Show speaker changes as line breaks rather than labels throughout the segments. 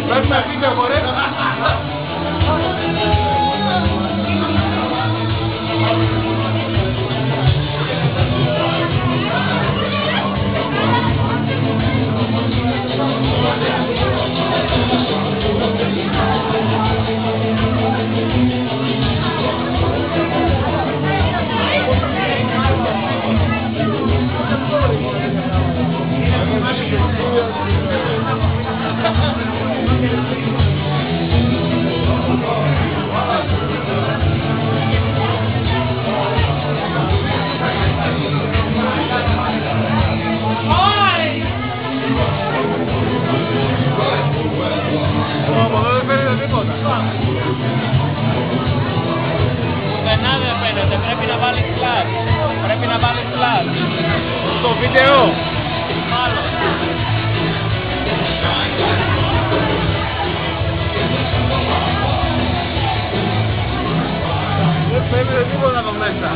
Πρέπει να φύγει από ρε.
Πρέπει να βάλεις flash. Πρέπει να βάλεις flash.
Στο βίντεο.
Μάλλον.
Δεν φαίνεται τίποτα εδώ μέσα.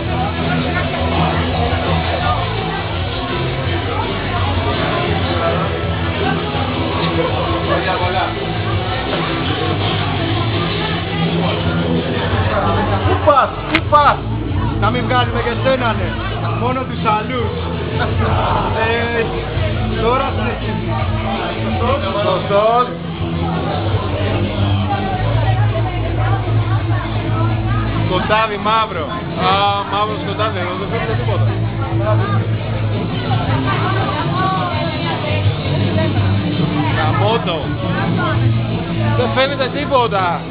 Πού πας, να μην βγάλουμε και σένα ναι, μόνο τους αλλούς. Τώρα συνεχίζει. Σωστός. Σκοτάδι μαύρο. Μαύρο σκοτάδι, εδώ δεν φαίνεται τίποτα. Καμότο. Δεν φαίνεται τίποτα.